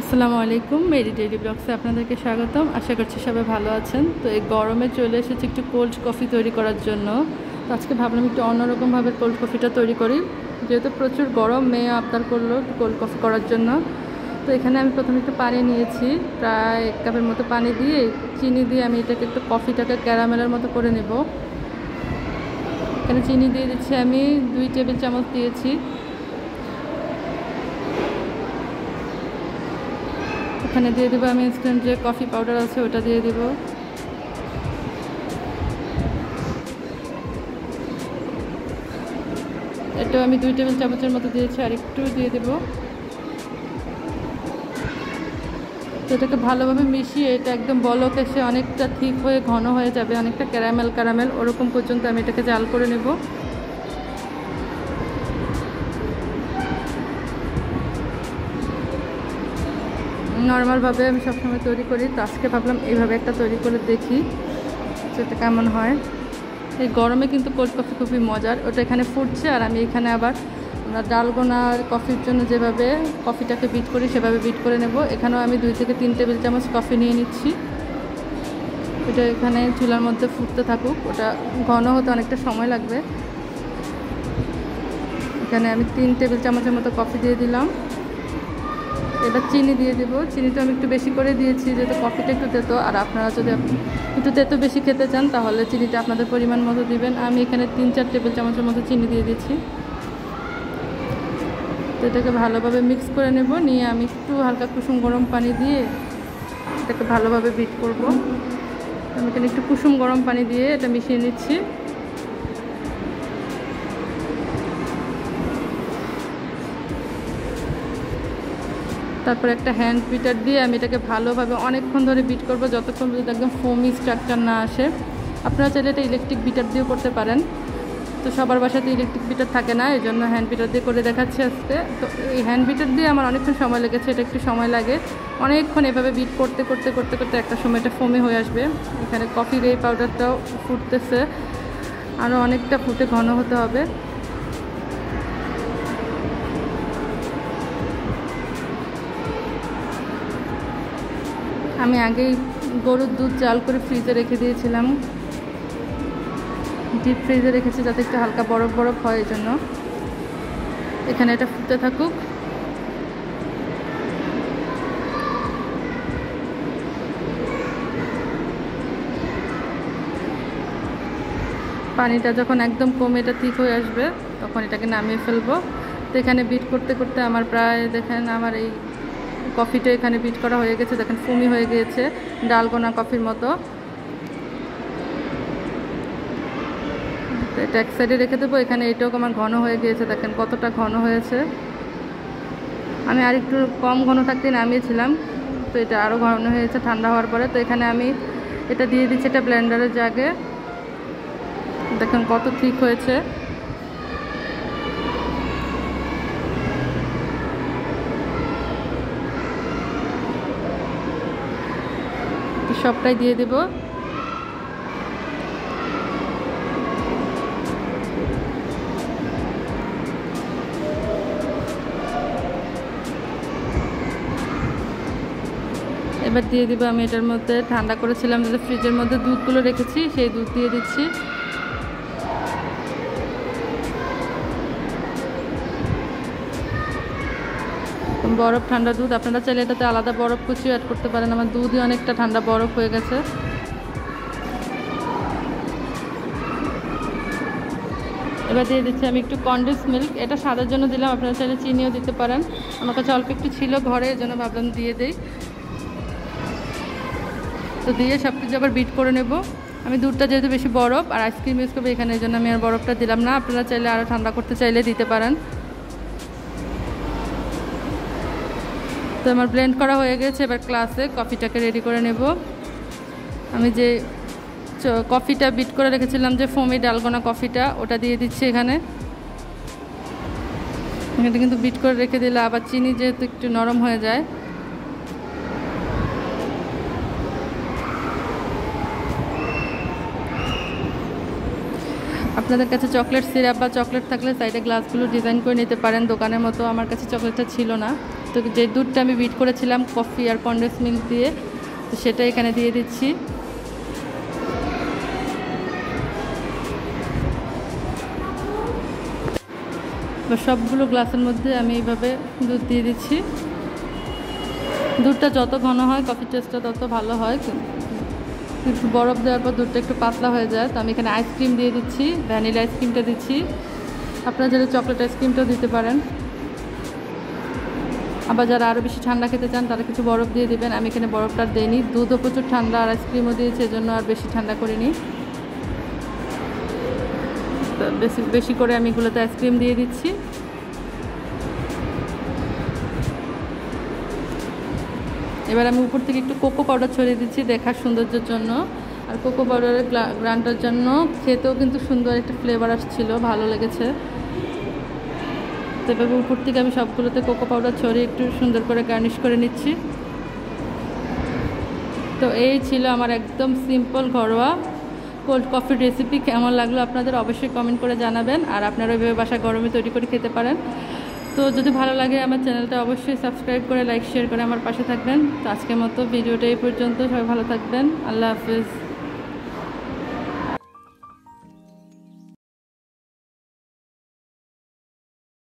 আসসালামু আলাইকুম, Mary daily ব্লগসে আপনাদেরকে স্বাগতম। আশা করছি সবাই ভালো আছেন। তো এই গরমে চলে এসেছি একটু কোল্ড কফি তৈরি করার জন্য। তো আজকে ভাবলাম একটু অন্যরকমভাবে কোল্ড কফিটা তৈরি করি, যেহেতু প্রচুর গরম। মেয়ে আবদার করলো একটু কোল্ড কফি করার জন্য। তো এখানে আমি প্রথমে একটু পানি নিয়েছি, প্রায় 1 কাপের মতো পানি দিয়ে চিনি দিয়ে আমি এটাকে একটু কফিটাকে ক্যারামেলের মতো করে নেব। এখানে চিনি দিয়ে দিচ্ছি, আমি 2 টেবিল চামচ দিয়েছি। এখানে দিয়ে দেবো আমি ইনস্ট্যান্ট যে কফি পাউডার আছে ওটা দিয়ে দেব। এটাও আমি 2 টেবিল চামচের মতো দিয়েছি, আর একটু দিয়ে দেব। তো এটাকে ভালোভাবে মিশিয়ে এটা একদম বলক এসে অনেকটা থিক হয়ে ঘন হয়ে যাবে, অনেকটা ক্যারামেল ওরকম পর্যন্ত আমি এটাকে জাল করে নেব। নর্মালভাবে আমি সবসময় তৈরি করি, তো আজকে ভাবলাম এইভাবে একটা তৈরি করে দেখি সেটা কেমন হয়। এই গরমে কিন্তু কোল্ড কফি খুবই মজার। ওটা এখানে ফুটছে, আর আমি এখানে আবার আমরা ডালগোনা কফির জন্য যেভাবে কফিটাকে বিট করি সেভাবে বিট করে নেব। এখানেও আমি 2 থেকে 3 টেবিল চামচ কফি নিয়ে নিচ্ছি। ওটা এখানে চুলার মধ্যে ফুটতে থাকুক, ওটা ঘন হতে অনেকটা সময় লাগবে। এখানে আমি 3 টেবিল চামচের মতো কফি দিয়ে দিলাম। এবার চিনি দিয়ে দেবো। চিনিটা আমি একটু বেশি করে দিয়েছি, যেহেতু কফিটা একটু তেতো, আর আপনারা যদি একটু তেতো বেশি খেতে চান তাহলে চিনিটা আপনাদের পরিমাণ মতো দিবেন। আমি এখানে 3-4 টেবিল চামচের মতো চিনি দিয়ে দিয়েছি। তো এটাকে ভালোভাবে মিক্স করে নেব। নিয়ে আমি একটু হালকা কুসুম গরম পানি দিয়ে এটাকে ভালোভাবে বিট করব। আমি এখানে একটু কুসুম গরম পানি দিয়ে এটা মিশিয়ে নিচ্ছি। তারপর একটা হ্যান্ড বিটার দিয়ে আমি এটাকে ভালোভাবে অনেকক্ষণ ধরে বিট করব, যতক্ষণ পর্যন্ত একদম ফোমি স্ট্রাকচার না আসে। আপনারা চাইলে এটা ইলেকট্রিক বিটার দিয়েও করতে পারেন, তো সবার বাসাতে ইলেকট্রিক বিটার থাকে না, এই জন্য হ্যান্ড বিটার দিয়ে করে দেখাচ্ছি আজকে। তো এই হ্যান্ড বিটার দিয়ে আমার অনেকক্ষণ সময় লেগেছে, এটা একটু সময় লাগে। অনেকক্ষণ এভাবে বিট করতে করতে করতে করতে একটা সময় এটা ফোমি হয়ে আসবে। এখানে কফির এই পাউডারটাও ফুটতেছে, আরও অনেকটা ফুটে ঘন হতে হবে। আমি আগেই গরুর দুধ জাল করে ফ্রিজে রেখে দিয়েছিলাম, ডিপ ফ্রিজে রেখেছি যাতে একটু হালকা বরফ বরফ হয়, এই জন্য। এখানে এটা ফুটতে থাকুক। পানিটা যখন একদম কমে এটা ঠিক হয়ে আসবে তখন এটাকে নামিয়ে ফেলবো। তো এখানে বিট করতে করতে আমার প্রায় দেখেন আমার এই কফিটা এখানে বিট করা হয়ে গেছে, দেখেন ফুমি হয়ে গিয়েছে ডালগোনা কফির মতো। তো এটা এক সাইডে রেখে দেবো। এখানে এটাও আমার ঘন হয়ে গিয়েছে, দেখেন কতটা ঘন হয়েছে। আমি আর একটু কম ঘন থাকতে নামিয়েছিলাম, তো এটা আরও ঘন হয়েছে ঠান্ডা হওয়ার পরে। তো এখানে আমি এটা দিয়ে দিচ্ছি এটা ব্লেন্ডারের জাগে, দেখেন কত ঠিক হয়েছে। সবটাই দিয়ে দেব। এবার দিয়ে দিব আমি এটার মধ্যে ঠান্ডা করেছিলাম যে ফ্রিজের মধ্যে দুধগুলো রেখেছি, সেই দুধ দিয়ে দিচ্ছি। বরফ ঠান্ডা দুধ, আপনারা চাইলে এটাতে আলাদা বরফ কুচিও অ্যাড করতে পারেন। আমার দুধই অনেকটা ঠান্ডা বরফ হয়ে গেছে। এবার দিয়ে দিচ্ছি আমি একটু কনডেন্স মিল্ক, এটা স্বাদের জন্য দিলাম, আপনারা চাইলে চিনিও দিতে পারেন। আমার কাছে অল্প একটু ছিল ঘরে, এই জন্য ভাবলাম দিয়ে দেই। তো দিয়ে সব কিছু আবার বিট করে নেব। আমি দুধটা যেহেতু বেশি বরফ আর আইসক্রিম ইউজ করবো এখানে, এই জন্য আমি আর বরফটা দিলাম না। আপনারা চাইলে আরও ঠান্ডা করতে চাইলে দিতে পারেন। তো আমার ব্লেন্ড করা হয়ে গেছে, এবার ক্লাসে কফিটাকে রেডি করে নেব। আমি যে কফিটা বিট করে রেখেছিলাম যে ফোমি ডালগোনা কফিটা, ওটা দিয়ে দিচ্ছি এখানে। এটা কিন্তু বিট করে রেখে দিলে আবার চিনি যেহেতু একটু নরম হয়ে যায়। আপনাদের কাছে চকলেট সিরাপ বা চকলেট থাকলে সাইডে গ্লাসগুলো ডিজাইন করে নিতে পারেন দোকানের মতো। আমার কাছে চকলেটটা ছিল না, তো তো যে দুধটা আমি বিট করেছিলাম কফি আর কনডেন্স মিল্ক দিয়ে, তো সেটা এখানে দিয়ে দিচ্ছি। সবগুলো গ্লাসের মধ্যে আমি এইভাবে দুধ দিয়ে দিচ্ছি। দুধটা যত ঘন হয় কফির টেস্টটা তত ভালো হয়। একটু বরফ দেওয়ার পর দুধটা একটু পাতলা হয়ে যায়। তো আমি এখানে আইসক্রিম দিয়ে দিচ্ছি, ভ্যানিলা আইসক্রিমটা দিচ্ছি। আপনারা যারা চকলেট আইসক্রিমটাও দিতে পারেন, আবার যারা আরও বেশি ঠান্ডা খেতে চান তারা কিছু বরফ দিয়ে দেবেন। আমি এখানে বরফটা দিইনি, দুধও প্রচুর ঠান্ডা আর আইসক্রিমও দিয়েছি, এজন্য আর বেশি ঠান্ডা করিনি। তো বেশি করে আমি এগুলোতে আইসক্রিম দিয়ে দিচ্ছি। এবার আমি উপর থেকে একটু কোকো পাউডার ছড়িয়ে দিচ্ছি দেখার সৌন্দর্যের জন্য। আর কোকো পাউডারের গ্রানটার জন্য খেতেও কিন্তু সুন্দর একটা ফ্লেভার আসছিল, ভালো লেগেছে। তো এভাবে উপর থেকে আমি সবগুলোতে কোকো পাউডার ছড়িয়ে একটু সুন্দর করে গার্নিশ করে নিচ্ছি। তো এই ছিল আমার একদম সিম্পল ঘরোয়া কোল্ড কফির রেসিপি। কেমন লাগলো আপনাদের অবশ্যই কমেন্ট করে জানাবেন। আর আপনারা ওইভাবে বাসায় গরমে তৈরি করে খেতে পারেন। তো যদি ভালো লাগে আমার চ্যানেলটা অবশ্যই সাবস্ক্রাইব করে লাইক শেয়ার করে আমার পাশে থাকবেন। তো আজকের মতো ভিডিওটা এই পর্যন্ত, সবাই ভালো থাকবেন। আল্লাহ হাফেজ।